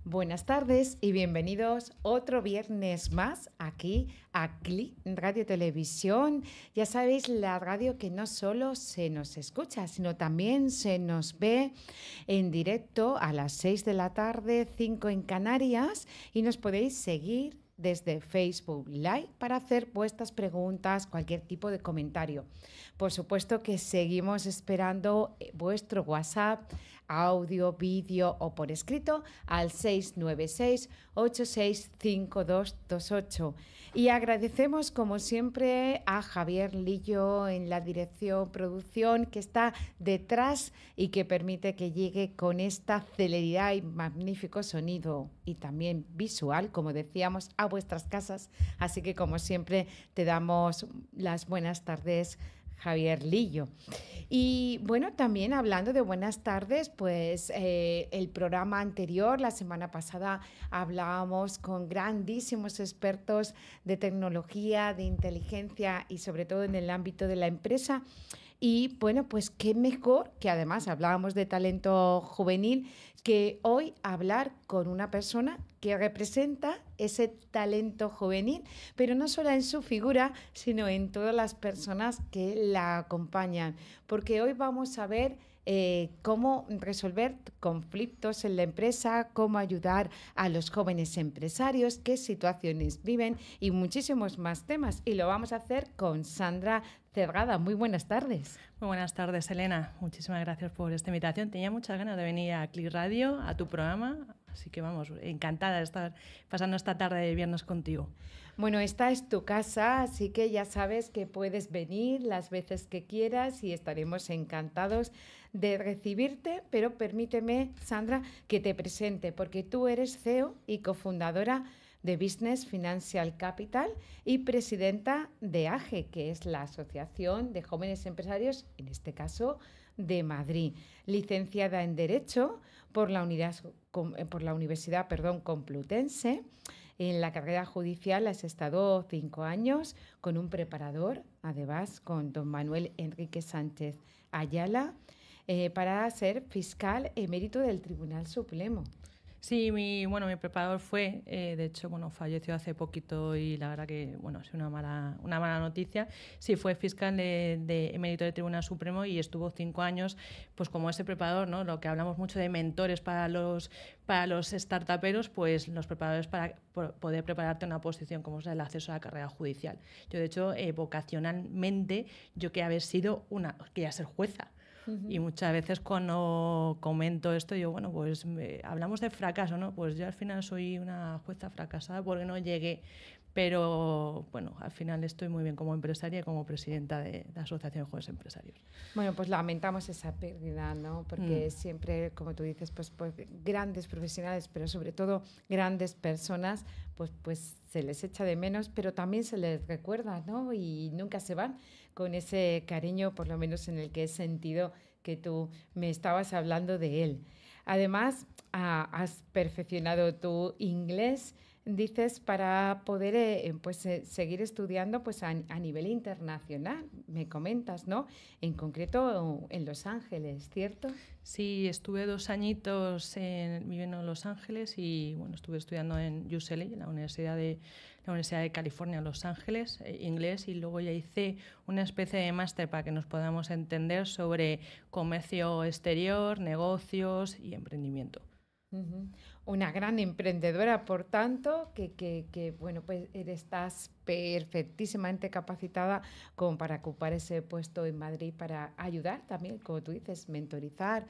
Buenas tardes y bienvenidos otro viernes más aquí a CLI Radio Televisión. Ya sabéis, la radio que no solo se nos escucha, sino también se nos ve en directo a las 6 de la tarde, 5 en Canarias, y nos podéis seguir desde Facebook Live para hacer vuestras preguntas, cualquier tipo de comentario. Por supuesto que seguimos esperando vuestro WhatsApp, audio, vídeo o por escrito al 696-865228. Y agradecemos como siempre a Javier Lillo en la dirección producción que está detrás y que permite que llegue con esta celeridad y magnífico sonido y también visual, como decíamos, a vuestras casas. Así que como siempre te damos las buenas tardes, Javier Lillo. Y bueno, también hablando de buenas tardes, pues el programa anterior, la semana pasada, hablábamos con grandísimos expertos de tecnología, de inteligencia y sobre todo en el ámbito de la empresa. Y bueno, pues qué mejor que además hablábamos de talento juvenil que hoy hablar con una persona que representa ese talento juvenil, pero no solo en su figura, sino en todas las personas que la acompañan. Porque hoy vamos a ver cómo resolver conflictos en la empresa, cómo ayudar a los jóvenes empresarios, qué situaciones viven y muchísimos más temas. Y lo vamos a hacer con Sandra Cerrada. Muy buenas tardes. Muy buenas tardes, Elena. Muchísimas gracias por esta invitación. Tenía muchas ganas de venir a CLI Radio, a tu programa, así que vamos, encantada de estar pasando esta tarde de viernes contigo. Bueno, esta es tu casa, así que ya sabes que puedes venir las veces que quieras y estaremos encantados de recibirte, pero permíteme, Sandra, que te presente, porque tú eres CEO y cofundadora de Business Financial Capital y presidenta de AGE, que es la Asociación de Jóvenes Empresarios, en este caso de Madrid. Licenciada en Derecho por la Universidad Complutense. En la carrera judicial has estado 5 años con un preparador, además con don Manuel Enrique Sánchez Ayala, para ser fiscal emérito del Tribunal Supremo. Sí, mi preparador fue, de hecho, falleció hace poquito y la verdad que, es una mala noticia. Sí, fue fiscal de emérito del Tribunal Supremo y estuvo 5 años, pues como ese preparador, ¿no? Lo que hablamos mucho de mentores para los startuperos, pues los preparadores para poder prepararte una posición como es el acceso a la carrera judicial. Yo, de hecho, vocacionalmente, yo quería ser jueza. Uh-huh. Y muchas veces cuando comento esto, yo, hablamos de fracaso, ¿no? Pues yo al final soy una jueza fracasada porque no llegué, pero al final estoy muy bien como empresaria y como presidenta de la Asociación de Jóvenes Empresarios. Bueno, pues lamentamos esa pérdida, ¿no? Porque siempre, como tú dices, pues grandes profesionales, pero sobre todo grandes personas, pues se les echa de menos, pero también se les recuerda, ¿no? Y nunca se van con ese cariño, por lo menos en el que he sentido que tú me estabas hablando de él. Además, has perfeccionado tu inglés, dices, para poder seguir estudiando pues a nivel internacional, me comentas, ¿no? En concreto en Los Ángeles, ¿cierto? Sí, estuve 2 añitos viviendo en Los Ángeles y estuve estudiando en UCLA, la Universidad de California, Los Ángeles, inglés, y luego ya hice una especie de máster para que nos podamos entender sobre comercio exterior, negocios y emprendimiento. Uh-huh. Una gran emprendedora, por tanto, que estás perfectísimamente capacitada como para ocupar ese puesto en Madrid para ayudar también, como tú dices, mentorizar,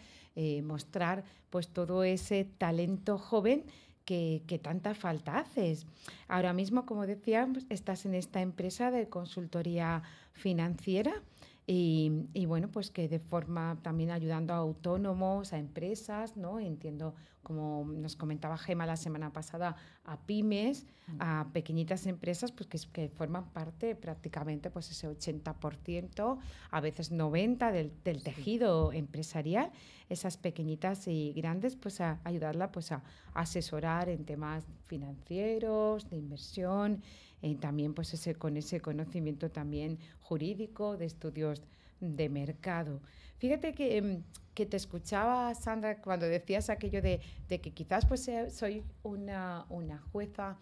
mostrar pues todo ese talento joven que tanta falta haces. Ahora mismo, como decíamos, estás en esta empresa de consultoría financiera. Y pues que de forma también ayudando a autónomos, a empresas, ¿no? Entiendo, como nos comentaba Gema la semana pasada, a pymes, a pequeñitas empresas, pues que forman parte prácticamente pues ese 80%, a veces 90% del tejido empresarial, esas pequeñitas y grandes, pues a ayudarla pues a asesorar en temas financieros, de inversión, también pues con ese conocimiento también jurídico, de estudios de mercado. Fíjate que te escuchaba, Sandra, cuando decías aquello de que quizás pues soy una jueza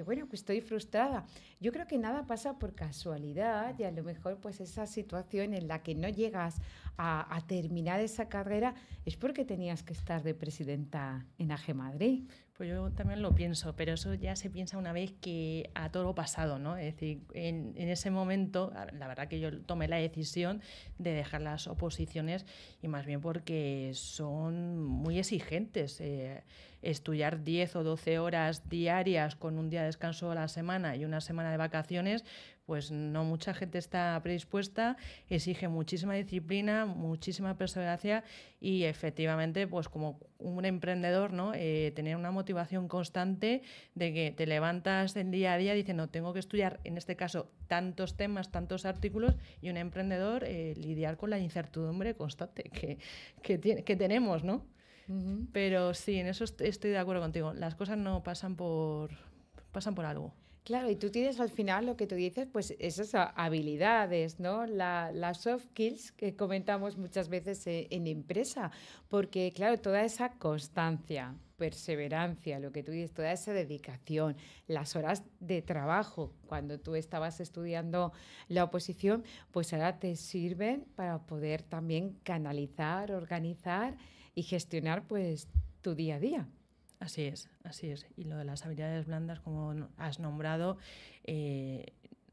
bueno, que estoy frustrada. Yo creo que nada pasa por casualidad y a lo mejor pues esa situación en la que no llegas a terminar esa carrera es porque tenías que estar de presidenta en AG Madrid. Pues yo también lo pienso, pero eso ya se piensa una vez que a todo lo pasado, ¿no? Es decir, en ese momento, la verdad que yo tomé la decisión de dejar las oposiciones y más bien porque son muy exigentes. Estudiar 10 o 12 horas diarias con un día de descanso a la semana y una semana de vacaciones, pues no mucha gente está predispuesta, exige muchísima disciplina, muchísima perseverancia y efectivamente, pues como un emprendedor, ¿no? Tener una motivación constante de que te levantas el día a día diciendo tengo que estudiar, en este caso, tantos temas, tantos artículos, y un emprendedor lidiar con la incertidumbre constante que tenemos, ¿no? Uh-huh. Pero sí, en eso estoy de acuerdo contigo. Las cosas no pasan por algo. Claro, y tú tienes al final lo que tú dices, pues esas habilidades, ¿no? Las soft skills que comentamos muchas veces en empresa, porque claro, toda esa constancia, perseverancia, lo que tú dices, toda esa dedicación, las horas de trabajo cuando tú estabas estudiando la oposición, pues ahora te sirven para poder también canalizar, organizar y gestionar pues tu día a día. Así es, así es. Y lo de las habilidades blandas, como has nombrado,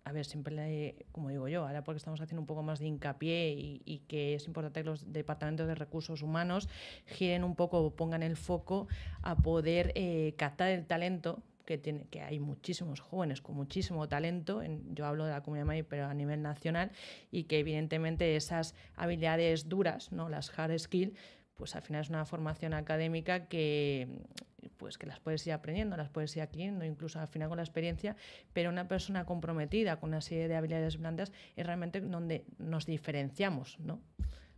a ver, siempre, como digo yo, ahora porque estamos haciendo un poco más de hincapié y que es importante que los departamentos de recursos humanos giren un poco, pongan el foco a poder captar el talento que hay muchísimos jóvenes con muchísimo talento, yo hablo de la Comunidad de Madrid, pero a nivel nacional, y que evidentemente esas habilidades duras, ¿no? Las hard skills, pues al final es una formación académica que las puedes ir aprendiendo, las puedes ir adquiriendo, incluso al final con la experiencia, pero una persona comprometida con una serie de habilidades blandas es realmente donde nos diferenciamos, ¿no?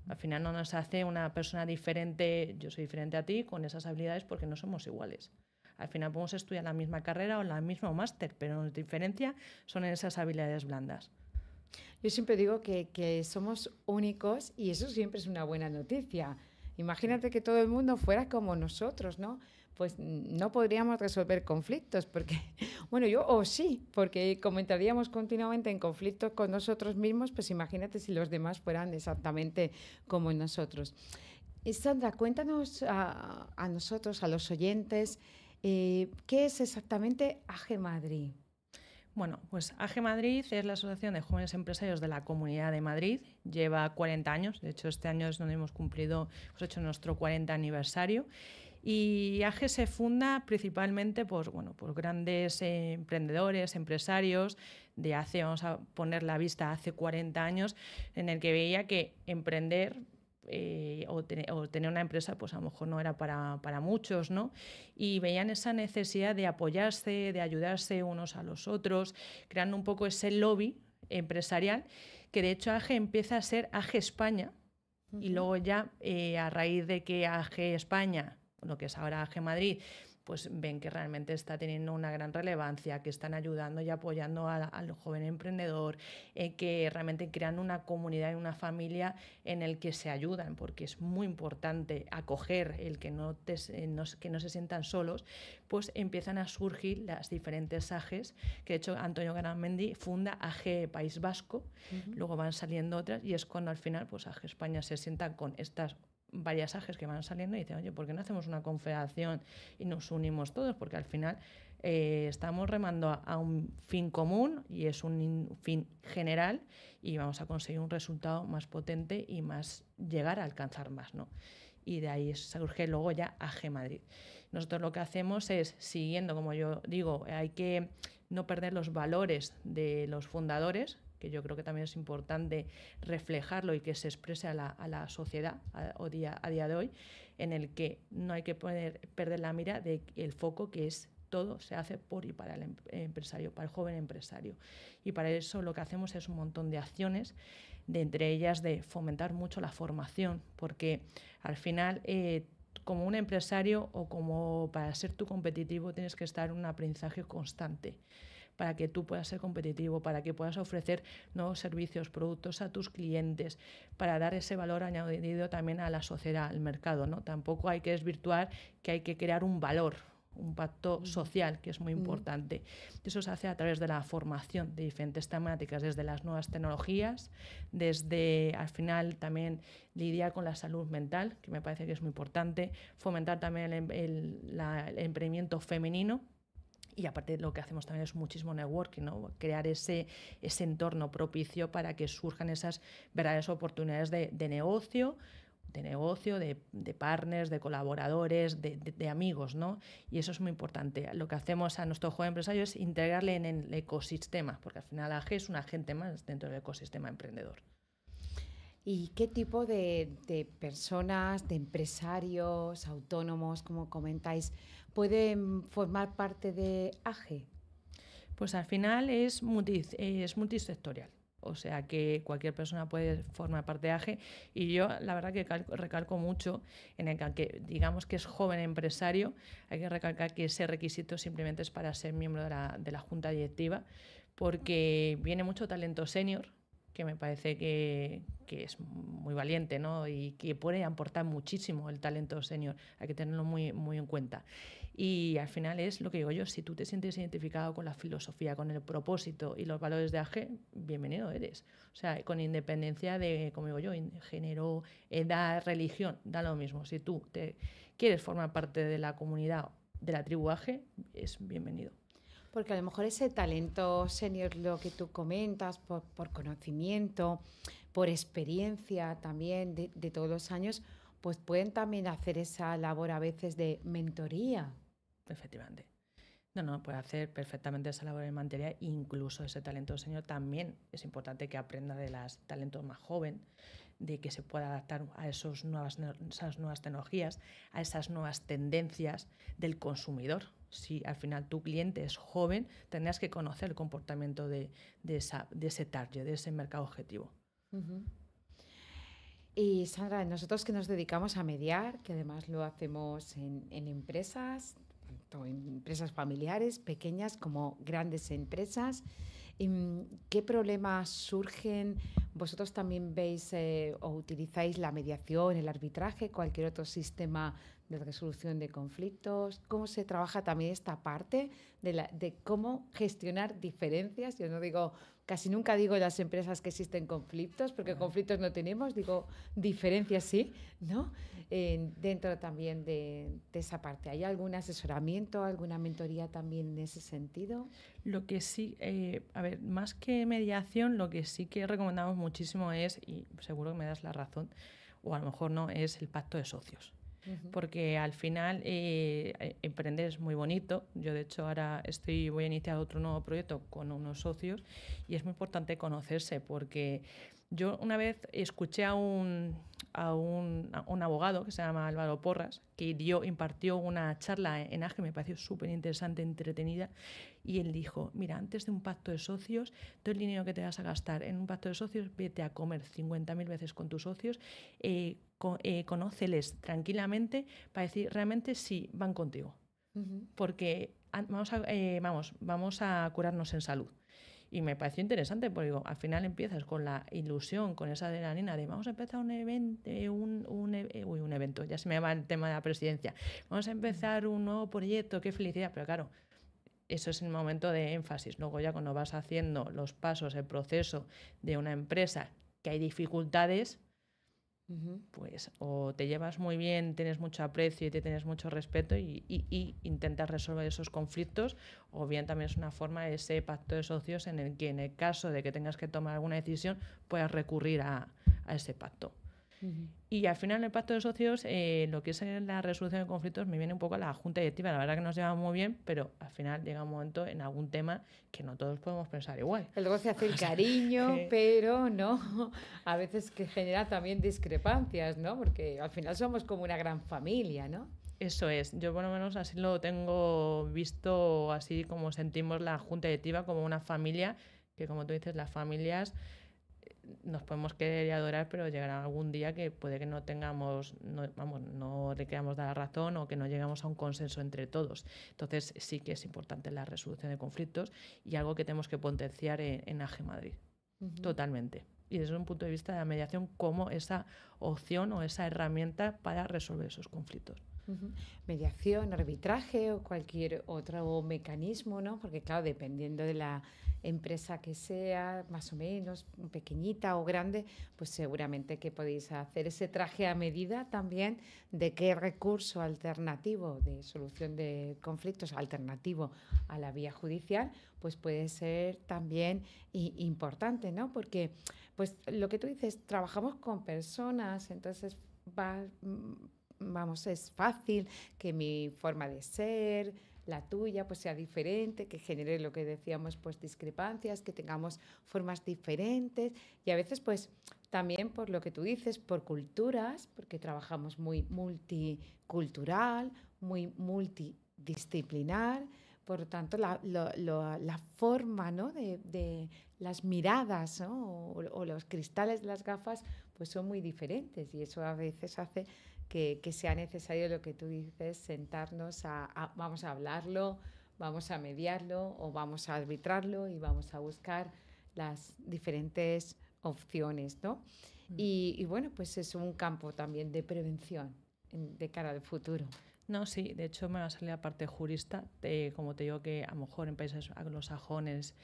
Al final no nos hace una persona diferente, yo soy diferente a ti con esas habilidades porque no somos iguales. Al final podemos estudiar la misma carrera o la misma máster, pero nuestra diferencia son en esas habilidades blandas. Yo siempre digo que somos únicos y eso siempre es una buena noticia. Imagínate que todo el mundo fuera como nosotros, ¿no? Pues no podríamos resolver conflictos, porque, bueno, sí, porque como entraríamos continuamente en conflictos con nosotros mismos, pues imagínate si los demás fueran exactamente como nosotros. Sandra, cuéntanos a nosotros, a los oyentes, ¿qué es exactamente AG Madrid? Bueno, pues AG Madrid es la Asociación de Jóvenes Empresarios de la Comunidad de Madrid. Lleva 40 años, de hecho este año es donde hemos hecho nuestro 40 aniversario. Y AG se funda principalmente por grandes emprendedores, empresarios de vamos a poner la vista, hace 40 años, en el que veía que emprender o tener una empresa pues a lo mejor no era para muchos, ¿no? Y veían esa necesidad de apoyarse, de ayudarse unos a los otros, creando un poco ese lobby empresarial, que de hecho AG empieza a ser AG España. Uh-huh. Y luego ya a raíz de que AG España, lo que es ahora AG Madrid, pues ven que realmente está teniendo una gran relevancia, que están ayudando y apoyando al joven emprendedor, que realmente crean una comunidad y una familia en el que se ayudan, porque es muy importante acoger el que no se sientan solos, pues empiezan a surgir las diferentes AGs, que de hecho Antonio Garamendi funda AG País Vasco, uh-huh. Luego van saliendo otras y es cuando al final pues AG España se sientan con estas varias AGs que van saliendo y dicen, oye, ¿por qué no hacemos una confederación y nos unimos todos? Porque al final estamos remando a un fin común y es un fin general y vamos a conseguir un resultado más potente y más llegar a alcanzar más, ¿no? Y de ahí surge luego ya AG Madrid. Nosotros lo que hacemos es, siguiendo, como yo digo, hay que no perder los valores de los fundadores, que yo creo que también es importante reflejarlo y que se exprese a la sociedad a día de hoy, en el que no hay que perder la mira del foco que es todo se hace por y para el empresario, para el joven empresario. Y para eso lo que hacemos es un montón de acciones, entre ellas de fomentar mucho la formación, porque al final como un empresario o como para ser tú competitivo tienes que estar en un aprendizaje constante. para que tú puedas ser competitivo, para que puedas ofrecer nuevos servicios, productos a tus clientes, para dar ese valor añadido también a la sociedad, al mercado, ¿no? Tampoco hay que desvirtuar que hay que crear un valor, un pacto social, que es muy importante. Eso se hace a través de la formación de diferentes temáticas, desde las nuevas tecnologías, desde al final también lidiar con la salud mental, que me parece que es muy importante, fomentar también el emprendimiento femenino. Y aparte lo que hacemos también es muchísimo networking, ¿no? Crear ese entorno propicio para que surjan esas verdaderas oportunidades de negocio, de partners, de colaboradores, de amigos, ¿no? Y eso es muy importante. Lo que hacemos a nuestro joven empresario es integrarle en el ecosistema, porque al final AG es un agente más dentro del ecosistema emprendedor. ¿Y qué tipo de personas, de empresarios, autónomos, como comentáis, pueden formar parte de AG? Pues al final es multisectorial. O sea que cualquier persona puede formar parte de AG, y yo la verdad que recalco mucho en el que digamos que es joven empresario, hay que recalcar que ese requisito simplemente es para ser miembro de la junta directiva, porque viene mucho talento senior, que me parece que es muy valiente, ¿no? Y que puede aportar muchísimo el talento senior, hay que tenerlo muy, muy en cuenta. Y al final es lo que digo yo, si tú te sientes identificado con la filosofía, con el propósito y los valores de AG, bienvenido eres. O sea, con independencia de, como digo yo, género, edad, religión, da lo mismo. Si tú te quieres formar parte de la comunidad de la tribu AG, es bienvenido. Porque a lo mejor ese talento senior, lo que tú comentas, por conocimiento, por experiencia también de todos los años, pues pueden también hacer esa labor a veces de mentoría. Efectivamente. No, puede hacer perfectamente esa labor de mentoría, incluso ese talento senior también es importante que aprenda de los talentos más jóvenes, de que se pueda adaptar a esas nuevas tecnologías, a esas nuevas tendencias del consumidor. Si al final tu cliente es joven, tendrás que conocer el comportamiento de ese target, de ese mercado objetivo. Uh-huh. Y Sandra, nosotros que nos dedicamos a mediar, que además lo hacemos en empresas, tanto en empresas familiares, pequeñas como grandes empresas, ¿qué problemas surgen? ¿Vosotros también veis o utilizáis la mediación, el arbitraje, cualquier otro sistema de resolución de conflictos? ¿Cómo se trabaja también esta parte de cómo gestionar diferencias? Yo no digo, casi nunca digo en las empresas que existen conflictos, porque conflictos no tenemos, digo diferencias sí, ¿no? Dentro también de esa parte. ¿Hay algún asesoramiento, alguna mentoría también en ese sentido? Lo que sí, a ver, más que mediación, lo que sí que recomendamos muchísimo es, y seguro que me das la razón, o a lo mejor no, es el pacto de socios. Uh-huh. Porque al final emprender es muy bonito. Yo de hecho ahora voy a iniciar otro nuevo proyecto con unos socios y es muy importante conocerse, porque yo una vez escuché a un abogado que se llama Álvaro Porras, que impartió una charla en AG, me pareció súper interesante, entretenida, y él dijo, mira, antes de un pacto de socios, todo el dinero que te vas a gastar en un pacto de socios, vete a comer 50.000 veces con tus socios, conóceles tranquilamente para decir realmente si van contigo. Uh-huh. Porque vamos a curarnos en salud. Y me pareció interesante porque digo, al final empiezas con la ilusión, con esa adrenalina de vamos a empezar un evento, ya se me va el tema de la presidencia, vamos a empezar un nuevo proyecto, qué felicidad, pero claro, eso es el momento de énfasis. Luego ya cuando vas haciendo los pasos, el proceso de una empresa que hay dificultades, uh-huh, pues o te llevas muy bien, tienes mucho aprecio y te tienes mucho respeto y intentas resolver esos conflictos, o bien también es una forma de ese pacto de socios en el que en el caso de que tengas que tomar alguna decisión puedas recurrir a ese pacto. Uh-huh. Y al final en el pacto de socios, lo que es la resolución de conflictos me viene un poco a la junta directiva. La verdad que nos llevamos muy bien, pero al final llega un momento en algún tema que no todos podemos pensar igual. Luego se hace el cariño, pero no, a veces que genera también discrepancias, ¿no? Porque al final somos como una gran familia, ¿no? Eso es, yo por lo menos así lo tengo visto, así como sentimos la junta directiva como una familia, que como tú dices, las familias nos podemos querer y adorar, pero llegará algún día que puede que no tengamos, no le queramos dar la razón o que no llegamos a un consenso entre todos. Entonces sí que es importante la resolución de conflictos y algo que tenemos que potenciar en AG Madrid. Totalmente. Y desde un punto de vista de la mediación como esa opción o esa herramienta para resolver esos conflictos. Mediación, arbitraje o cualquier otro mecanismo, ¿no? Porque claro, dependiendo de la empresa que sea, más o menos, pequeñita o grande, pues seguramente que podéis hacer ese traje a medida también de qué recurso alternativo de solución de conflictos, alternativo a la vía judicial, pues puede ser también importante, ¿no? Porque pues lo que tú dices, trabajamos con personas, entonces es fácil que mi forma de ser, la tuya, pues sea diferente, que genere lo que decíamos, pues discrepancias, que tengamos formas diferentes y a veces pues también por lo que tú dices, por culturas, porque trabajamos muy multicultural, muy multidisciplinar, por lo tanto la forma, ¿no? de las miradas, ¿no? o los cristales de las gafas pues son muy diferentes y eso a veces hace que sea necesario lo que tú dices, sentarnos vamos a hablarlo, vamos a mediarlo o vamos a arbitrarlo y vamos a buscar las diferentes opciones, ¿no? Y bueno, pues es un campo también de prevención de cara al futuro. No, sí, de hecho me va a salir la parte jurista, como te digo que a lo mejor en países anglosajones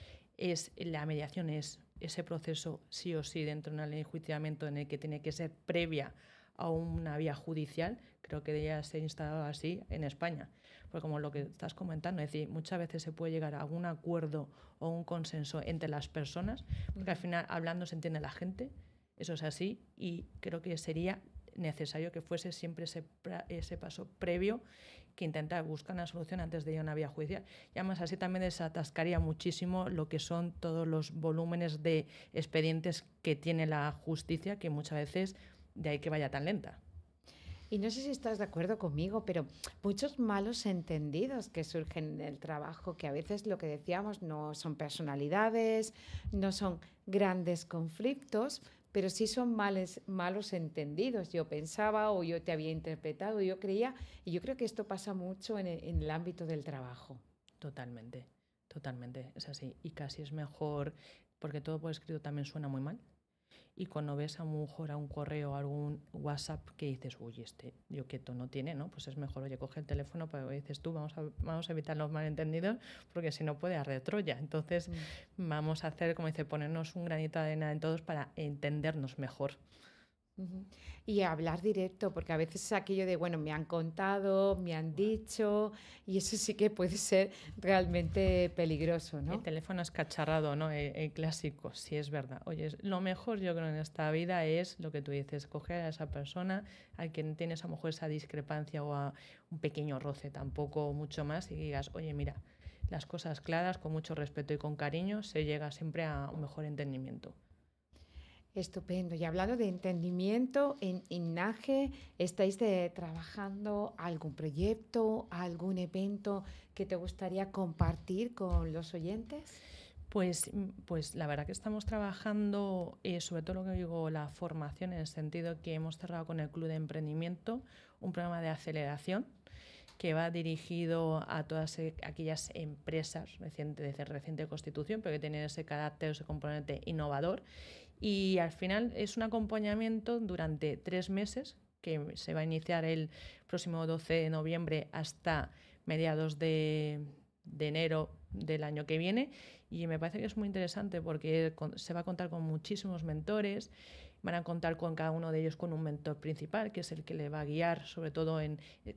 la mediación es ese proceso sí o sí dentro de una ley de enjuiciamiento en el que tiene que ser previa a una vía judicial, creo que debería ser instalado así en España. Porque como lo que estás comentando, es decir, muchas veces se puede llegar a algún acuerdo o un consenso entre las personas, porque al final hablando se entiende la gente, eso es así, y creo que sería necesario que fuese siempre ese paso previo que intentar buscar una solución antes de ir a una vía judicial. Y además así también desatascaría muchísimo lo que son todos los volúmenes de expedientes que tiene la justicia, que muchas veces de ahí que vaya tan lenta. Y no sé si estás de acuerdo conmigo, pero muchos malos entendidos que surgen en el trabajo, que a veces lo que decíamos no son personalidades, no son grandes conflictos, pero sí son malos entendidos. Yo pensaba o yo te había interpretado, yo creía, y yo creo que esto pasa mucho en el ámbito del trabajo. Totalmente, es así. Y casi es mejor, porque todo por escrito también suena muy mal. Y cuando ves a lo mejor a un correo o algún WhatsApp que dices, uy, yo qué tono tiene, ¿no? Pues es mejor, oye, coge el teléfono, pero dices tú, vamos a evitar los malentendidos, porque si no puede arder Troya. Entonces vamos a hacer, como dice, ponernos un granito de arena en todos para entendernos mejor. Y hablar directo, porque a veces es aquello de, bueno, me han contado, me han dicho, y eso sí que puede ser realmente peligroso, ¿no? El teléfono escacharrado, ¿no? El clásico, sí es verdad. Oye, lo mejor yo creo en esta vida es lo que tú dices, coger a esa persona al que tienes a lo mejor esa discrepancia o a un pequeño roce, tampoco mucho más, y digas, oye, mira, las cosas claras, con mucho respeto y con cariño, se llega siempre a un mejor entendimiento. Estupendo. Y hablando de entendimiento, en NAGE, ¿estáis trabajando algún proyecto, algún evento que te gustaría compartir con los oyentes? Pues la verdad que estamos trabajando, sobre todo lo que digo, la formación, en el sentido que hemos cerrado con el Club de Emprendimiento un programa de aceleración que va dirigido a todas aquellas empresas de reciente constitución, pero que tienen ese carácter, ese componente innovador. Y al final es un acompañamiento durante 3 meses, que se va a iniciar el próximo 12 de noviembre hasta mediados de enero del año que viene. Y me parece que es muy interesante porque se va a contar con muchísimos mentores. Van a contar con cada uno de ellos con un mentor principal, que es el que le va a guiar, sobre todo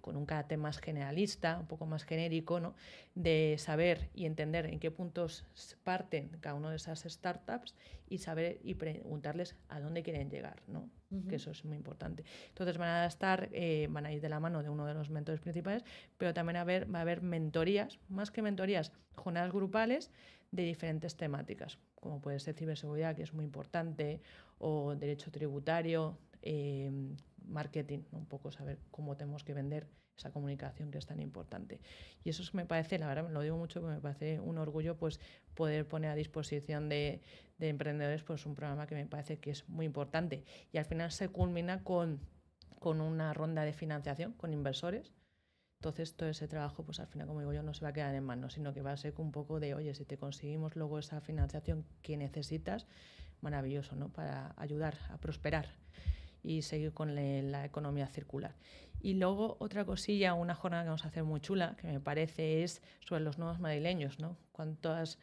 con un carácter más generalista, un poco más genérico, ¿no? De saber y entender en qué puntos parten cada una de esas startups y saber y preguntarles a dónde quieren llegar, ¿no? Que eso es muy importante. Entonces van a ir de la mano de uno de los mentores principales, pero también va a haber mentorías, más que mentorías, jornadas grupales de diferentes temáticas, como puede ser ciberseguridad, que es muy importante, o derecho tributario, marketing, ¿no? Un poco saber cómo tenemos que vender esa comunicación que es tan importante. Y eso me parece, la verdad, me lo digo mucho, porque me parece un orgullo pues poder poner a disposición de emprendedores pues un programa que me parece que es muy importante. Y al final se culmina con una ronda de financiación con inversores. Entonces todo ese trabajo, pues al final, como digo yo, no se va a quedar en manos, sino que va a ser un poco de, oye, si te conseguimos luego esa financiación que necesitas, maravilloso, ¿no? Para ayudar a prosperar y seguir con la economía circular. Y luego otra cosilla, una jornada que vamos a hacer muy chula, que me parece, es sobre los nuevos madrileños, ¿no? Cuántos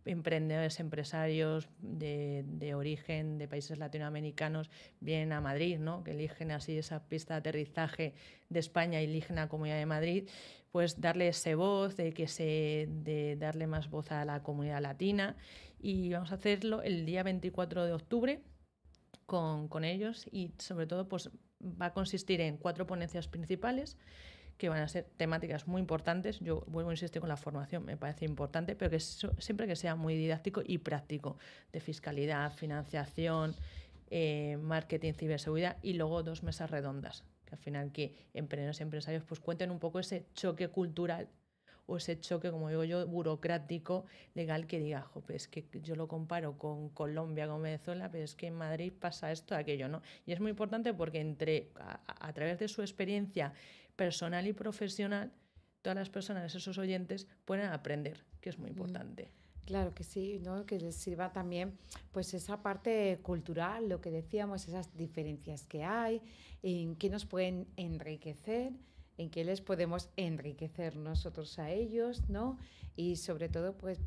emprendedores, empresarios de origen de países latinoamericanos vienen a Madrid, ¿no? Que eligen así esa pista de aterrizaje de España y eligen a la Comunidad de Madrid, pues darle ese voz, de darle más voz a la comunidad latina. Y vamos a hacerlo el día 24 de octubre con ellos, y sobre todo pues va a consistir en 4 ponencias principales que van a ser temáticas muy importantes. Yo vuelvo a insistir con la formación, me parece importante, pero que siempre que sea muy didáctico y práctico, de fiscalidad, financiación, marketing, ciberseguridad, y luego 2 mesas redondas, que al final que emprendedores y empresarios pues cuenten un poco ese choque cultural o ese choque, como digo yo, burocrático, legal, que diga, pues que yo lo comparo con Colombia, con Venezuela, pero es que en Madrid pasa esto, aquello, ¿no? Y es muy importante porque a través de su experiencia personal y profesional, todas las personas, esos oyentes, pueden aprender, que es muy importante. Claro que sí, ¿no? Que les sirva también pues esa parte cultural, lo que decíamos, esas diferencias que hay, en qué nos pueden enriquecer, en qué les podemos enriquecer nosotros a ellos, ¿no? Y sobre todo pues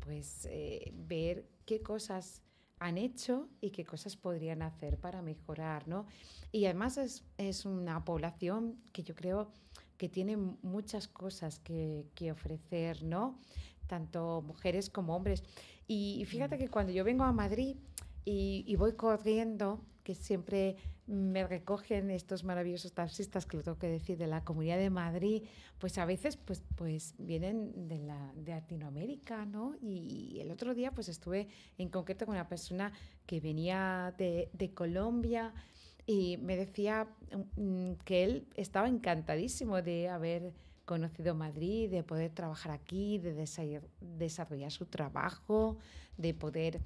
ver qué cosas han hecho y qué cosas podrían hacer para mejorar, ¿no? Y además es una población que yo creo que tiene muchas cosas que ofrecer, ¿no? Tanto mujeres como hombres. Y fíjate que cuando yo vengo a Madrid y voy corriendo, que siempre me recogen estos maravillosos taxistas, que lo tengo que decir, de la Comunidad de Madrid, pues a veces pues vienen de Latinoamérica, ¿no? Y el otro día pues estuve en concreto con una persona que venía de Colombia, y me decía que él estaba encantadísimo de haber conocido Madrid, de poder trabajar aquí, de desarrollar su trabajo, de poder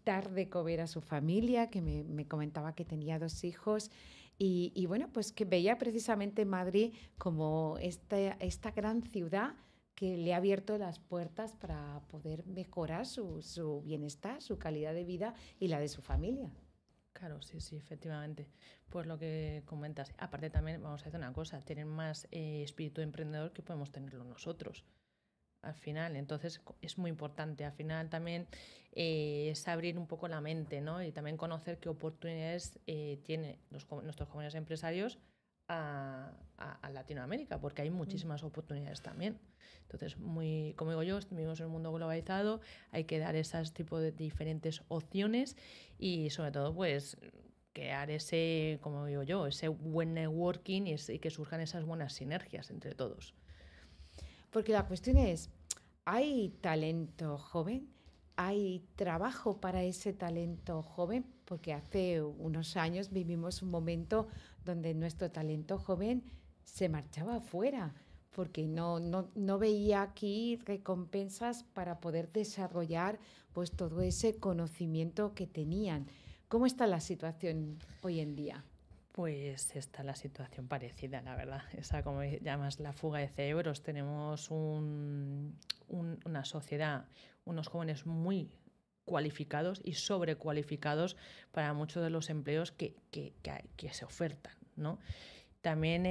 dar de comer a su familia, que me comentaba que tenía 2 hijos. Y bueno, pues que veía precisamente Madrid como esta gran ciudad que le ha abierto las puertas para poder mejorar su bienestar, su calidad de vida y la de su familia. Claro, sí, efectivamente. Pues lo que comentas. Aparte también, vamos a hacer una cosa, tienen más espíritu emprendedor que podemos tenerlo nosotros. Al final, entonces es muy importante. Al final también es abrir un poco la mente, ¿no? Y también conocer qué oportunidades tienen nuestros jóvenes empresarios a Latinoamérica, porque hay muchísimas oportunidades también. Entonces, como digo yo, vivimos en un mundo globalizado, hay que dar esos tipos de diferentes opciones y sobre todo, pues, crear ese, como digo yo, ese buen networking y que surjan esas buenas sinergias entre todos. Porque la cuestión es, ¿hay talento joven? ¿Hay trabajo para ese talento joven? Porque hace unos años vivimos un momento donde nuestro talento joven se marchaba afuera, porque no veía aquí recompensas para poder desarrollar pues todo ese conocimiento que tenían. ¿Cómo está la situación hoy en día? Pues está la situación parecida, la verdad. Esa, como llamas, la fuga de cerebros. Tenemos una sociedad, unos jóvenes muy cualificados y sobrecualificados para muchos de los empleos que se ofertan, ¿no? También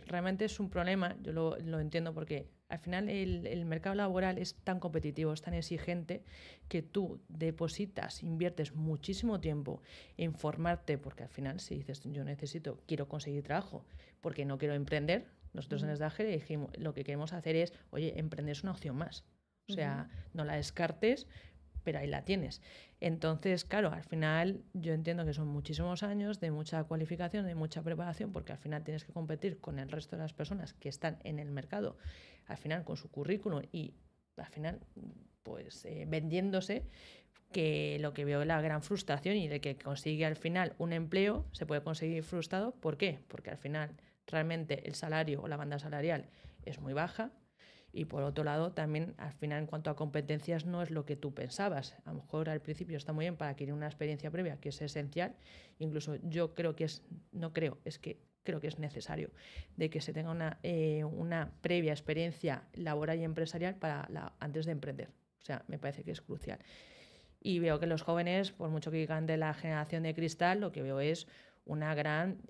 realmente es un problema, yo lo entiendo, porque al final el mercado laboral es tan competitivo, es tan exigente, que tú inviertes muchísimo tiempo en formarte, porque al final si dices quiero conseguir trabajo porque no quiero emprender, nosotros en SDAGE dijimos, lo que queremos hacer es, oye, emprender es una opción más. O sea, no la descartes, pero ahí la tienes. Entonces, claro, al final yo entiendo que son muchísimos años de mucha cualificación, de mucha preparación, porque al final tienes que competir con el resto de las personas que están en el mercado, al final con su currículum y al final pues vendiéndose, que lo que veo es la gran frustración, y de que consigue al final un empleo se puede conseguir frustrado. ¿Por qué? Porque al final realmente el salario o la banda salarial es muy baja. Y por otro lado, también al final en cuanto a competencias no es lo que tú pensabas. A lo mejor al principio está muy bien para adquirir una experiencia previa, que es esencial. Incluso yo creo que creo que es necesario de que se tenga una previa experiencia laboral y empresarial antes de emprender. O sea, me parece que es crucial. Y veo que los jóvenes, por mucho que digan de la generación de cristal, lo que veo es una gran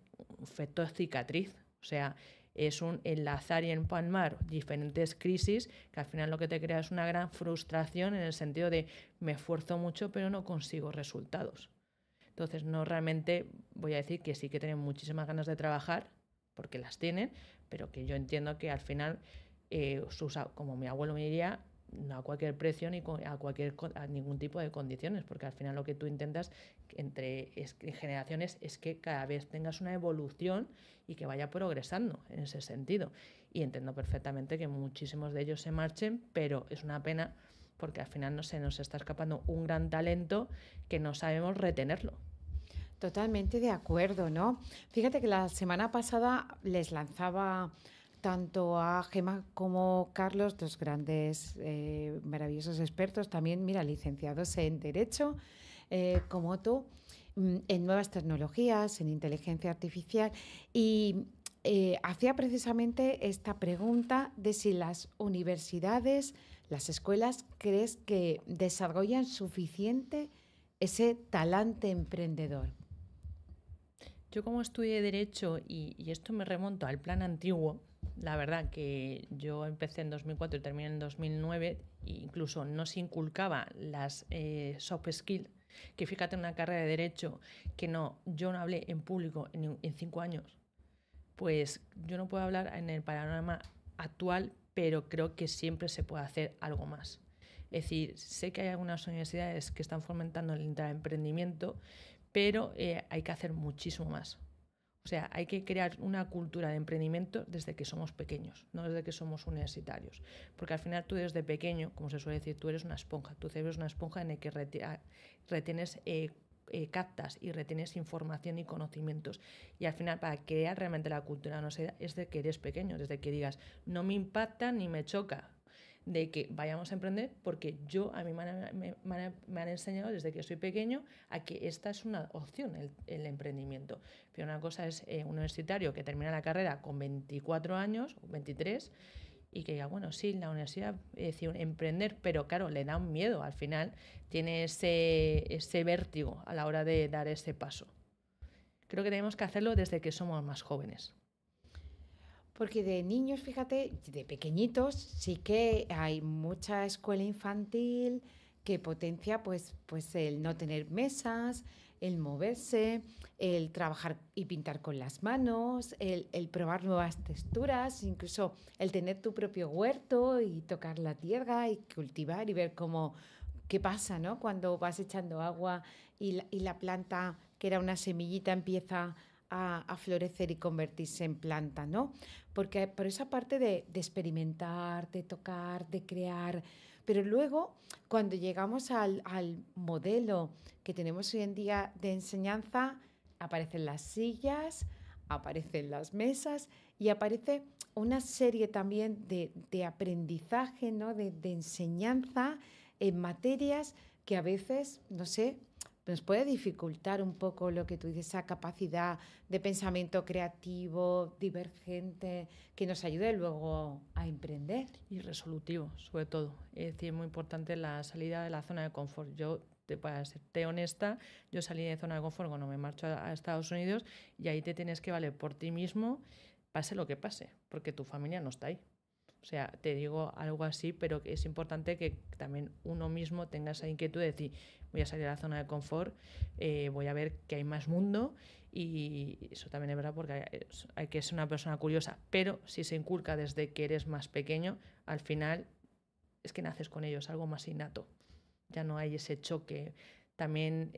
efecto cicatriz. O sea, es un enlazar y empalmar diferentes crisis que al final lo que te crea es una gran frustración en el sentido de me esfuerzo mucho pero no consigo resultados. Entonces, no realmente voy a decir que sí que tienen muchísimas ganas de trabajar, porque las tienen, pero que yo entiendo que al final, como mi abuelo me diría, no a cualquier precio ni a ningún tipo de condiciones, porque al final lo que tú intentas entre generaciones es que cada vez tengas una evolución y que vaya progresando en ese sentido. Y entiendo perfectamente que muchísimos de ellos se marchen, pero es una pena porque al final se nos está escapando un gran talento que no sabemos retenerlo. Totalmente de acuerdo, ¿no? Fíjate que la semana pasada les lanzaba tanto a Gemma como Carlos, dos grandes, maravillosos expertos, también, mira, licenciados en Derecho, como tú, en nuevas tecnologías, en inteligencia artificial, y hacía precisamente esta pregunta de si las universidades, las escuelas, ¿crees que desarrollan suficiente ese talante emprendedor? Yo como estudié Derecho y esto me remonto al plan antiguo, la verdad que yo empecé en 2004 y terminé en 2009, e incluso no se inculcaba las soft skills, que fíjate en una carrera de Derecho que yo no hablé en público en 5 años, pues yo no puedo hablar en el panorama actual, pero creo que siempre se puede hacer algo más. Es decir, sé que hay algunas universidades que están fomentando el intraemprendimiento, pero hay que hacer muchísimo más. O sea, hay que crear una cultura de emprendimiento desde que somos pequeños, no desde que somos universitarios. Porque al final tú desde pequeño, como se suele decir, tú eres una esponja. Tu cerebro es una esponja en el que retienes, captas y retienes información y conocimientos. Y al final, para crear realmente la cultura, no sé, es de que eres pequeño, desde que digas, no me impacta ni me choca de que vayamos a emprender, porque a mí me han enseñado desde que soy pequeño a que esta es una opción, el emprendimiento. Pero una cosa es un universitario que termina la carrera con 24 años o 23 y que diga, bueno, sí, la universidad es decir, emprender, pero claro, le da un miedo, al final tiene ese vértigo a la hora de dar ese paso. Creo que tenemos que hacerlo desde que somos más jóvenes. Porque de niños, fíjate, de pequeñitos, sí que hay mucha escuela infantil que potencia pues el no tener mesas, el moverse, el trabajar y pintar con las manos, el probar nuevas texturas, incluso el tener tu propio huerto y tocar la tierra y cultivar y ver qué pasa, ¿no? Cuando vas echando agua y la planta, que era una semillita, empieza a florecer y convertirse en planta, ¿no? Porque por esa parte de experimentar, de tocar, de crear, pero luego cuando llegamos al modelo que tenemos hoy en día de enseñanza, aparecen las sillas, aparecen las mesas y aparece una serie también de aprendizaje, ¿no? de enseñanza en materias que a veces, no sé, nos puede dificultar un poco lo que tú dices, esa capacidad de pensamiento creativo, divergente, que nos ayude luego a emprender. Y resolutivo, sobre todo. Es decir, es muy importante la salida de la zona de confort. Para serte honesta, yo salí de zona de confort cuando me marcho a Estados Unidos y ahí te tienes que valer por ti mismo, pase lo que pase, porque tu familia no está ahí. O sea, te digo algo así, pero es importante que también uno mismo tenga esa inquietud de decir, voy a salir a la zona de confort, voy a ver que hay más mundo y eso también es verdad porque hay que ser una persona curiosa, pero si se inculca desde que eres más pequeño, al final es que naces con ellos, algo más innato. Ya no hay ese choque, también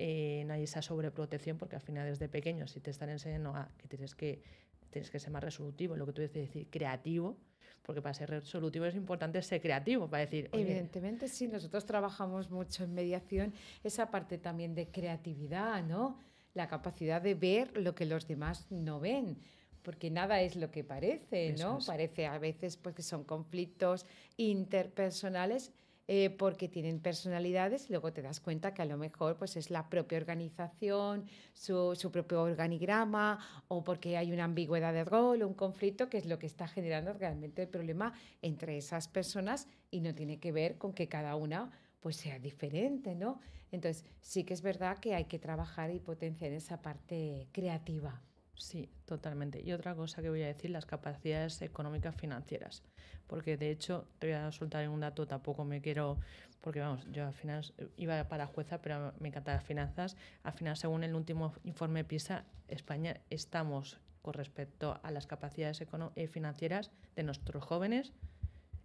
no hay esa sobreprotección porque al final desde pequeño si te están enseñando que tienes que ser más resolutivo, lo que tú dices, decir creativo, porque para ser resolutivo es importante ser creativo, para decir... Oye, evidentemente sí, nosotros trabajamos mucho en mediación, esa parte también de creatividad, ¿no? La capacidad de ver lo que los demás no ven, porque nada es lo que parece, Eso ¿no? es. Parece a veces pues, que son conflictos interpersonales porque tienen personalidades y luego te das cuenta que a lo mejor pues, es la propia organización, su propio organigrama o porque hay una ambigüedad de rol o un conflicto que es lo que está generando realmente el problema entre esas personas y no tiene que ver con que cada una pues sea diferente, ¿no? Entonces sí que es verdad que hay que trabajar y potenciar esa parte creativa. Sí, totalmente. Y otra cosa que voy a decir, las capacidades económicas financieras. Porque de hecho, te voy a soltar un dato, tampoco me quiero, porque vamos, yo al final iba para jueza, pero me encantan las finanzas. Al final, según el último informe PISA, España estamos con respecto a las capacidades financieras de nuestros jóvenes,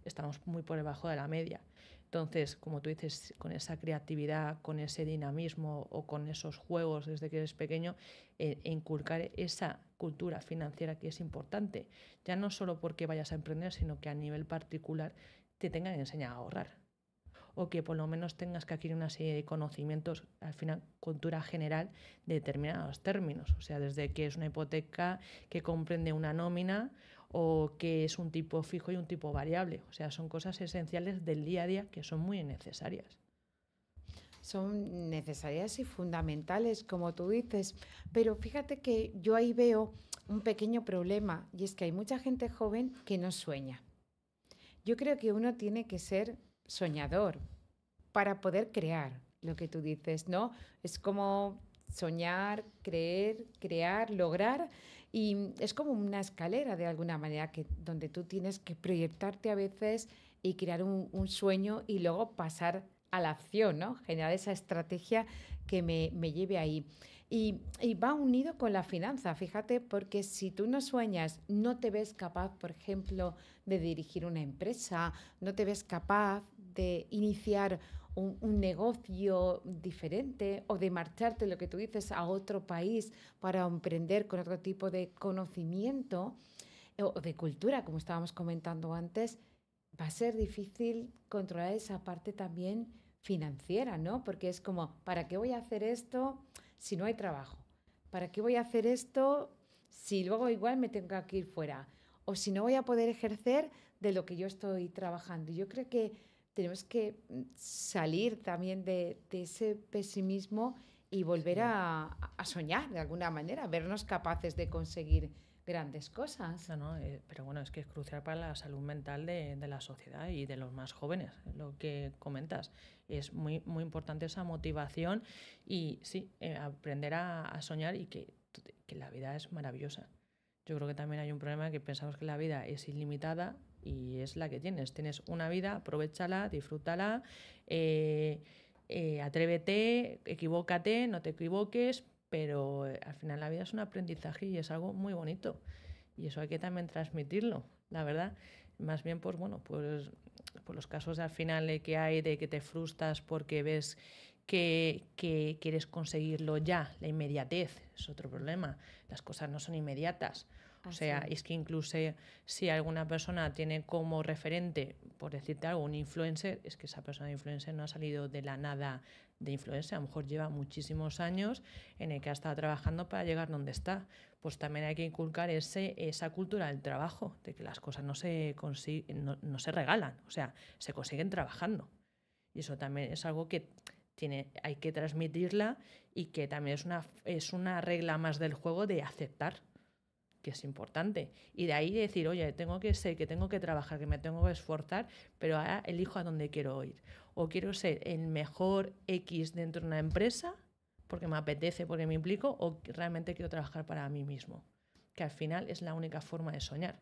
estamos muy por debajo de la media. Entonces, como tú dices, con esa creatividad, con ese dinamismo o con esos juegos desde que eres pequeño, inculcar esa cultura financiera que es importante, ya no solo porque vayas a emprender, sino que a nivel particular te tengan que enseñar a ahorrar o que por lo menos tengas que adquirir una serie de conocimientos, al final, cultura general de determinados términos. O sea, desde que es una hipoteca que comprende una nómina o que es un tipo fijo y un tipo variable. O sea, son cosas esenciales del día a día que son muy necesarias. Son necesarias y fundamentales, como tú dices, pero fíjate que yo ahí veo un pequeño problema y es que hay mucha gente joven que no sueña. Yo creo que uno tiene que ser soñador para poder crear lo que tú dices, ¿no? Es como soñar, creer, crear, lograr y es como una escalera de alguna manera que, donde tú tienes que proyectarte a veces y crear un sueño y luego pasar a la acción, ¿no? Generar esa estrategia que me lleve ahí. Y va unido con la finanza, fíjate, porque si tú no sueñas, no te ves capaz, por ejemplo, de dirigir una empresa, no te ves capaz de iniciar un negocio diferente o de marcharte, lo que tú dices, a otro país para emprender con otro tipo de conocimiento o de cultura, como estábamos comentando antes, va a ser difícil controlar esa parte también financiera, ¿no? Porque es como, ¿para qué voy a hacer esto si no hay trabajo? ¿Para qué voy a hacer esto si luego igual me tengo que ir fuera? O si no voy a poder ejercer de lo que yo estoy trabajando. Yo creo que tenemos que salir también de ese pesimismo y volver Sí. a soñar de alguna manera, vernos capaces de conseguir grandes cosas. No, no, pero bueno, es que es crucial para la salud mental de la sociedad y de los más jóvenes, lo que comentas. Es muy, muy importante esa motivación y sí, aprender a soñar y que la vida es maravillosa. Yo creo que también hay un problema que pensamos que la vida es ilimitada y es la que tienes. Tienes una vida, aprovéchala, disfrútala, atrévete, equivócate, no te equivoques, pero al final la vida es un aprendizaje y es algo muy bonito. Y eso hay que también transmitirlo, la verdad. Más bien, pues bueno, pues por los casos al final que hay de que te frustras porque ves que quieres conseguirlo ya, la inmediatez es otro problema. Las cosas no son inmediatas. O Así sea, es. es que incluso si alguna persona tiene como referente, por decirte algo, un influencer, es que esa persona de influencer no ha salido de la nada de influencer, a lo mejor lleva muchísimos años en el que ha estado trabajando para llegar donde está. Pues también hay que inculcar esa cultura del trabajo, de que las cosas no se regalan, o sea, se consiguen trabajando. Y eso también es algo que hay que transmitirla y que también es una regla más del juego de aceptar, que es importante. Y de ahí decir, oye, que tengo que trabajar, que me tengo que esforzar, pero ahora elijo a dónde quiero ir. O quiero ser el mejor X dentro de una empresa, porque me apetece, porque me implico, o realmente quiero trabajar para mí mismo. Que al final es la única forma de soñar.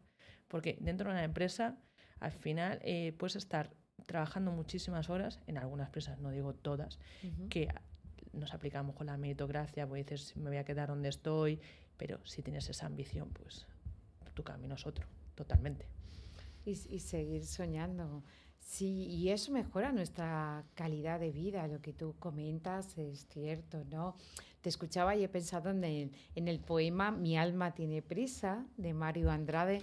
Porque dentro de una empresa, al final puedes estar trabajando muchísimas horas, en algunas empresas, no digo todas, Ujú. que nos aplicamos con la meritocracia, pues dices, me voy a quedar donde estoy, pero si tienes esa ambición, pues tu camino es otro, totalmente. Y seguir soñando. Sí, y eso mejora nuestra calidad de vida. Lo que tú comentas es cierto, ¿no? Te escuchaba y he pensado en el poema Mi alma tiene prisa de Mario Andrade,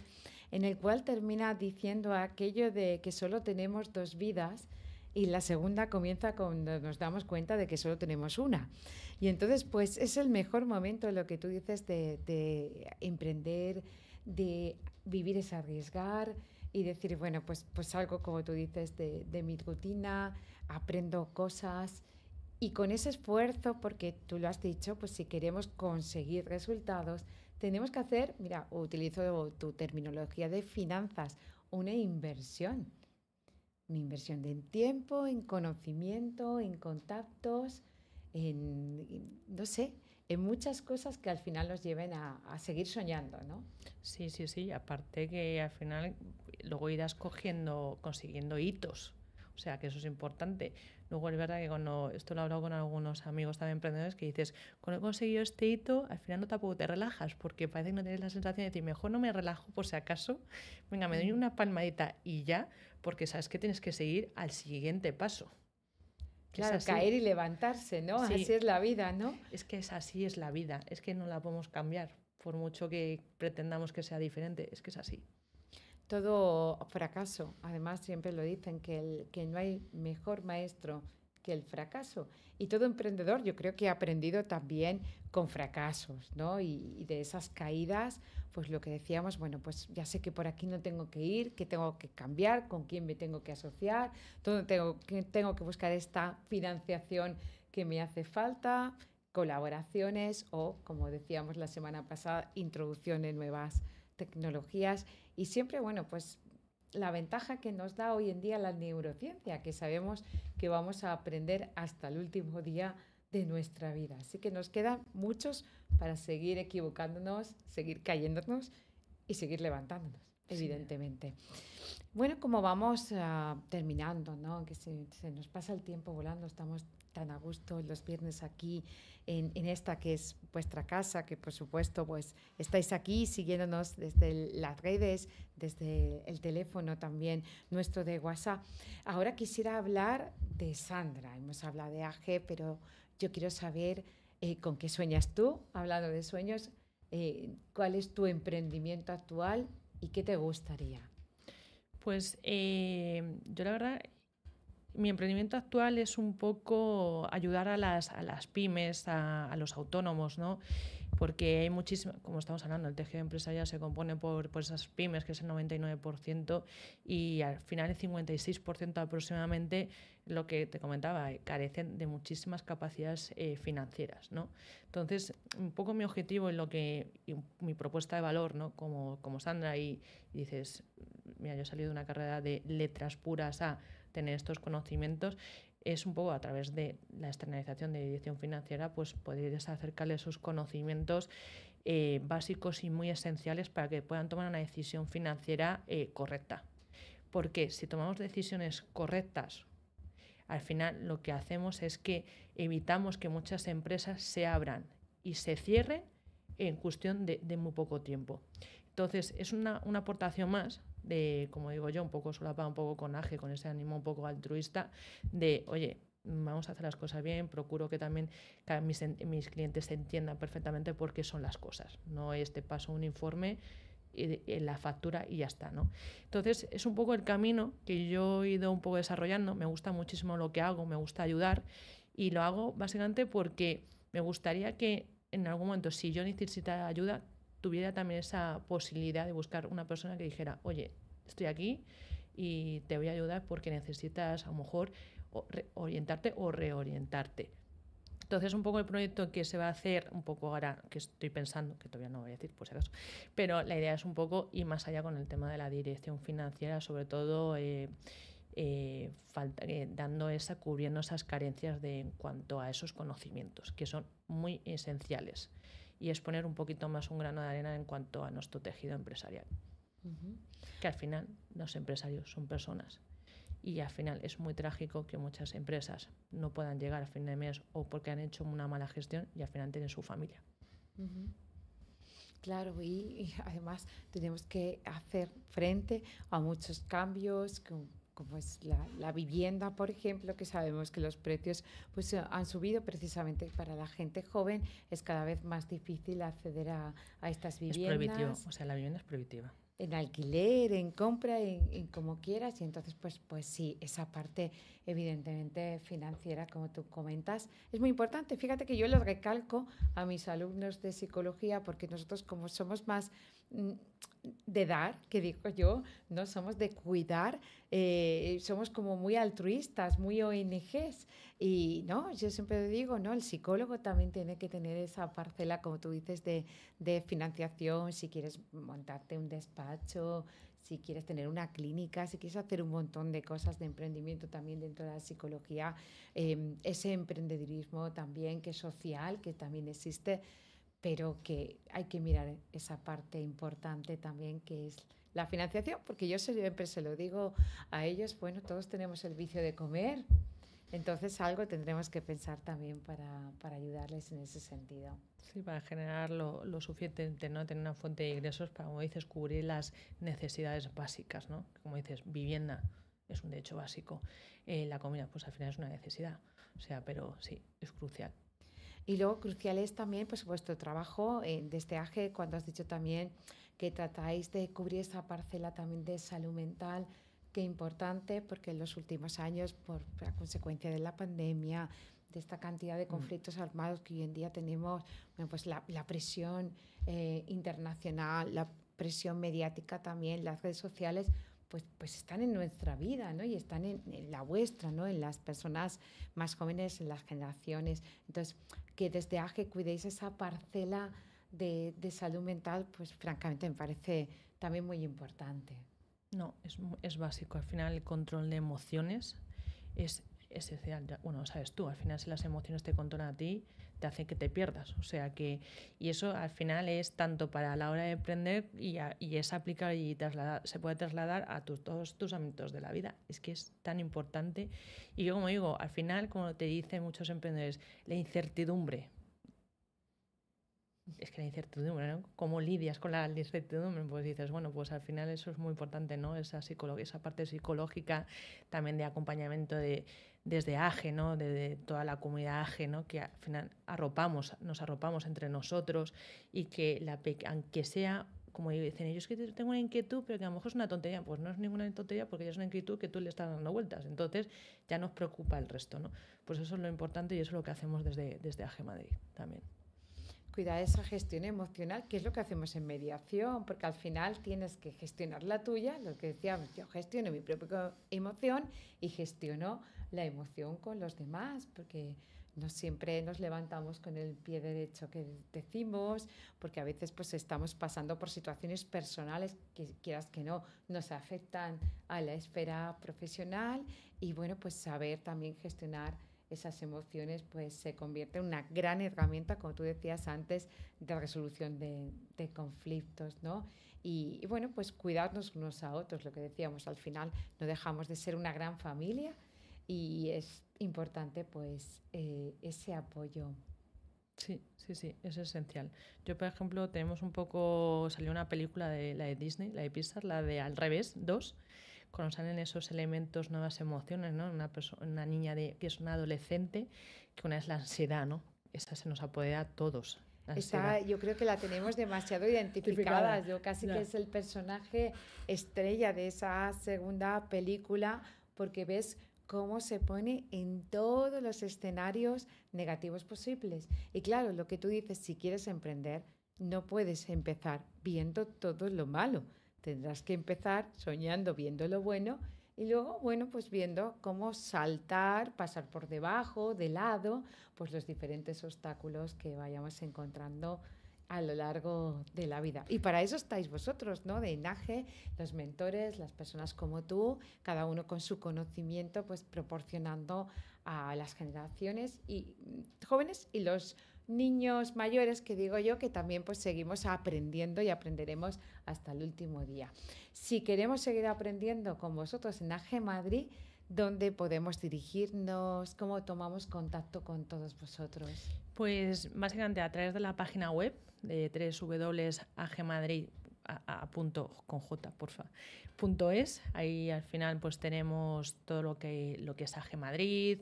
en el cual termina diciendo aquello de que solo tenemos dos vidas y la segunda comienza cuando nos damos cuenta de que solo tenemos una. Y entonces, pues es el mejor momento, lo que tú dices, de emprender, de vivir es arriesgar y decir, bueno, pues algo como tú dices de mi rutina, aprendo cosas y con ese esfuerzo, porque tú lo has dicho, pues si queremos conseguir resultados, tenemos que hacer, mira, utilizo tu terminología de finanzas, una inversión. Una inversión de en tiempo, en conocimiento, en contactos, no sé, en muchas cosas que al final nos lleven a seguir soñando, ¿no? Sí, sí, sí. Aparte que al final luego irás consiguiendo hitos. O sea, que eso es importante. Luego es verdad que cuando esto lo he hablado con algunos amigos también emprendedores que dices, cuando he conseguido este hito, al final no tampoco te relajas, porque parece que no tienes la sensación de decir, mejor no me relajo por si acaso, venga, me doy una palmadita y ya, porque sabes que tienes que seguir al siguiente paso. Claro, caer y levantarse, ¿no? Sí, así es la vida, ¿no? es que así es la vida, es que no la podemos cambiar, por mucho que pretendamos que sea diferente, es que es así. Todo fracaso, además siempre lo dicen, que no hay mejor maestro que el fracaso. Y todo emprendedor yo creo que ha aprendido también con fracasos, ¿no? Y de esas caídas, pues lo que decíamos, bueno, pues ya sé que por aquí no tengo que ir, que tengo que cambiar, con quién me tengo que asociar, dónde tengo que buscar esta financiación que me hace falta, colaboraciones o, como decíamos la semana pasada, introducción de nuevas tecnologías y siempre, bueno, pues la ventaja que nos da hoy en día la neurociencia, que sabemos que vamos a aprender hasta el último día de nuestra vida. Así que nos quedan muchos para seguir equivocándonos, seguir cayéndonos y seguir levantándonos, evidentemente. Sí. Bueno, como vamos terminando, ¿no? Que se nos pasa el tiempo volando, estamos tan a gusto los viernes aquí en esta que es vuestra casa, que por supuesto pues estáis aquí siguiéndonos desde las redes, desde el teléfono también nuestro de WhatsApp. Ahora quisiera hablar de Sandra, hemos hablado de AG, pero yo quiero saber con qué sueñas tú, hablando de sueños, cuál es tu emprendimiento actual y qué te gustaría. Pues yo la verdad, mi emprendimiento actual es un poco ayudar a las pymes, a los autónomos, ¿no? Porque hay muchísimas, como estamos hablando, el tejido empresarial se compone por esas pymes, que es el 99%, y al final el 56% aproximadamente, lo que te comentaba, carecen de muchísimas capacidades financieras, ¿no? Entonces, un poco mi objetivo y mi propuesta de valor, ¿no? Como Sandra, y dices, mira, yo he salido de una carrera de letras puras a tener estos conocimientos, es un poco a través de la externalización de dirección financiera, pues poder acercarle esos conocimientos básicos y muy esenciales para que puedan tomar una decisión financiera correcta. Porque si tomamos decisiones correctas, al final lo que hacemos es que evitamos que muchas empresas se abran y se cierren en cuestión de muy poco tiempo. Entonces, es una aportación más de, como digo yo, un poco solapada, un poco con AGE, con ese ánimo un poco altruista, de, oye, vamos a hacer las cosas bien, procuro que también mis clientes entiendan perfectamente por qué son las cosas. No es te paso un informe, la factura y ya está, ¿no? Entonces, es un poco el camino que yo he ido un poco desarrollando. Me gusta muchísimo lo que hago, me gusta ayudar y lo hago básicamente porque me gustaría que en algún momento, si yo necesitara ayuda, tuviera también esa posibilidad de buscar una persona que dijera, oye, estoy aquí y te voy a ayudar porque necesitas a lo mejor orientarte o reorientarte. Entonces, un poco el proyecto que se va a hacer, un poco ahora que estoy pensando, que todavía no voy a decir por si acaso, pero la idea es un poco ir más allá con el tema de la dirección financiera, sobre todo cubriendo esas carencias en cuanto a esos conocimientos, que son muy esenciales. Y es poner un poquito más un grano de arena en cuanto a nuestro tejido empresarial. Que al final los empresarios son personas. Y al final es muy trágico que muchas empresas no puedan llegar a fin de mes o porque han hecho una mala gestión y al final tienen su familia. Claro, y además tenemos que hacer frente a muchos cambios, como es la vivienda, por ejemplo, que sabemos que los precios pues, han subido precisamente para la gente joven. Es cada vez más difícil acceder a estas viviendas. Es prohibitivo, o sea, la vivienda es prohibitiva. en alquiler, en compra, en como quieras. Y entonces, pues sí, esa parte evidentemente financiera, como tú comentas, es muy importante. Fíjate que yo lo recalco a mis alumnos de psicología porque nosotros como somos más mm, de dar, que digo yo, no somos de cuidar, somos como muy altruistas, muy ONGs. Y no, yo siempre digo, no, el psicólogo también tiene que tener esa parcela, como tú dices, de financiación, si quieres montarte un despacho, si quieres tener una clínica, si quieres hacer un montón de cosas de emprendimiento también dentro de la psicología, ese emprendedurismo también que es social, que también existe, pero que hay que mirar esa parte importante también que es la financiación, porque yo siempre se lo digo a ellos, bueno, todos tenemos el vicio de comer, entonces algo tendremos que pensar también para ayudarles en ese sentido. Sí, para generar lo suficiente, ¿no? Tener una fuente de ingresos para, como dices, cubrir las necesidades básicas, ¿no? Como dices, vivienda es un derecho básico. La comida, pues al final es una necesidad. O sea, pero sí, es crucial. Y luego crucial es también, pues, vuestro trabajo desde AGE, cuando has dicho también que tratáis de cubrir esa parcela también de salud mental, qué importante, porque en los últimos años, por la consecuencia de la pandemia, de esta cantidad de conflictos armados que hoy en día tenemos, bueno, pues la presión internacional, la presión mediática también, las redes sociales, pues están en nuestra vida, ¿no? Y están en la vuestra, ¿no? En las personas más jóvenes, en las generaciones. Entonces, que desde AGE cuidéis esa parcela de salud mental, pues francamente me parece también muy importante. No, es básico. Al final el control de emociones es esencial. Bueno, sabes tú, al final si las emociones te controlan a ti, te hacen que te pierdas. O sea que, y eso al final es tanto para la hora de emprender y es aplicar y se puede trasladar a todos tus ámbitos de la vida. Es que es tan importante. Y yo como digo, al final, como te dicen muchos emprendedores, la incertidumbre. Es que la incertidumbre, ¿no? ¿Cómo lidias con la incertidumbre? Pues dices, bueno, pues al final eso es muy importante, ¿no? Esa parte psicológica, también de acompañamiento desde AGE, ¿no? De toda la comunidad AGE, ¿no? Que al final nos arropamos entre nosotros y que aunque sea, como dicen ellos, que tengo una inquietud, pero que a lo mejor es una tontería, pues no es ninguna tontería porque ya es una inquietud que tú le estás dando vueltas, entonces ya nos preocupa el resto, ¿no? Pues eso es lo importante y eso es lo que hacemos desde AGE Madrid también. Cuidar esa gestión emocional, que es lo que hacemos en mediación, porque al final tienes que gestionar la tuya, lo que decíamos, yo gestiono mi propia emoción y gestiono la emoción con los demás, porque no siempre nos levantamos con el pie derecho que decimos, porque a veces pues estamos pasando por situaciones personales que quieras que no nos afectan a la esfera profesional y bueno, pues saber también gestionar esas emociones pues se convierte en una gran herramienta, como tú decías antes, de resolución de conflictos, ¿no? Y bueno, pues cuidarnos unos a otros, lo que decíamos, al final no dejamos de ser una gran familia y es importante pues ese apoyo. Sí, sí, sí, es esencial. Yo, por ejemplo, salió una película de la de Disney, la de Pixar, la de Al revés, 2, cuando salen esos elementos, nuevas emociones, ¿no? Una niña que es una adolescente, que una es la ansiedad, ¿no? Esa se nos apodera a todos, la ansiedad. Yo creo que la tenemos demasiado identificada. Yo casi que es el personaje estrella de esa segunda película, porque ves cómo se pone en todos los escenarios negativos posibles. Y claro, lo que tú dices, si quieres emprender, no puedes empezar viendo todo lo malo. Tendrás que empezar soñando, viendo lo bueno y luego, bueno, pues viendo cómo saltar, pasar por debajo, de lado, pues los diferentes obstáculos que vayamos encontrando a lo largo de la vida. Y para eso estáis vosotros, ¿no? De INAGE, los mentores, las personas como tú, cada uno con su conocimiento, pues proporcionando a las generaciones y jóvenes y los niños mayores, que digo yo, que también pues seguimos aprendiendo y aprenderemos hasta el último día. Si queremos seguir aprendiendo con vosotros en AGE Madrid, ¿dónde podemos dirigirnos? ¿Cómo tomamos contacto con todos vosotros? Pues básicamente a través de la página web de www.agemadrid.es. Ahí al final pues tenemos todo lo que es AGE Madrid,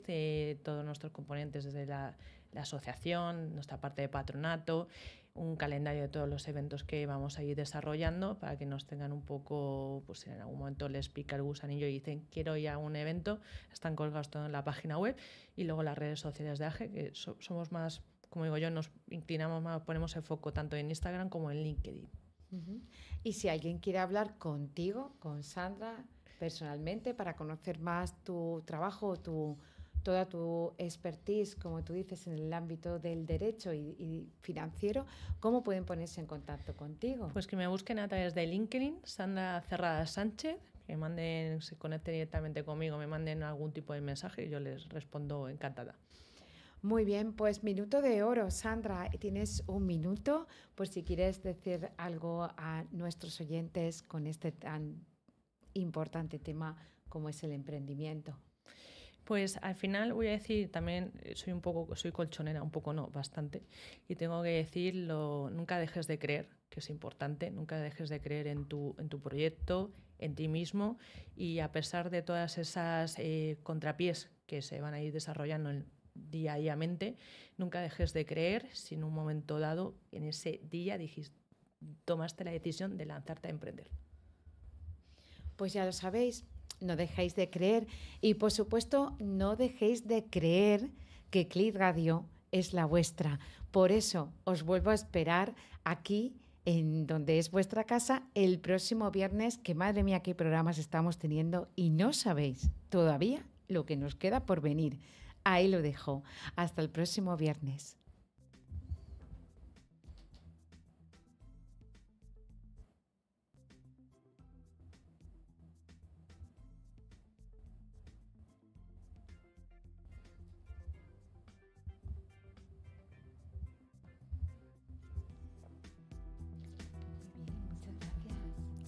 todos nuestros componentes desde la asociación, nuestra parte de patronato, un calendario de todos los eventos que vamos a ir desarrollando para que nos tengan un poco, pues si en algún momento les pica el gusanillo y dicen quiero ir a un evento, están colgados todo en la página web y luego las redes sociales de AGE, que somos más, como digo yo, nos inclinamos más, ponemos el foco tanto en Instagram como en LinkedIn. Y si alguien quiere hablar contigo, con Sandra, personalmente, para conocer más tu trabajo, toda tu expertise, como tú dices, en el ámbito del derecho y financiero, ¿cómo pueden ponerse en contacto contigo? Pues que me busquen a través de LinkedIn, Sandra Cerrada Sánchez, que se conecten directamente conmigo, me manden algún tipo de mensaje y yo les respondo encantada. Muy bien, pues minuto de oro. Sandra, tienes un minuto por si quieres decir algo a nuestros oyentes con este tan importante tema como es el emprendimiento. Pues al final voy a decir, también soy colchonera, un poco no, bastante, y tengo que decirlo, nunca dejes de creer, que es importante, nunca dejes de creer en tu proyecto, en ti mismo, y a pesar de todas esas contrapiés que se van a ir desarrollando diariamente, nunca dejes de creer si en un momento dado, en ese día, tomaste la decisión de lanzarte a emprender. Pues ya lo sabéis, no dejéis de creer y por supuesto no dejéis de creer que Click Radio es la vuestra. Por eso os vuelvo a esperar aquí en donde es vuestra casa el próximo viernes, que madre mía qué programas estamos teniendo y no sabéis todavía lo que nos queda por venir. Ahí lo dejo. Hasta el próximo viernes.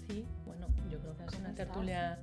Sí, bueno, yo creo que es una tertulia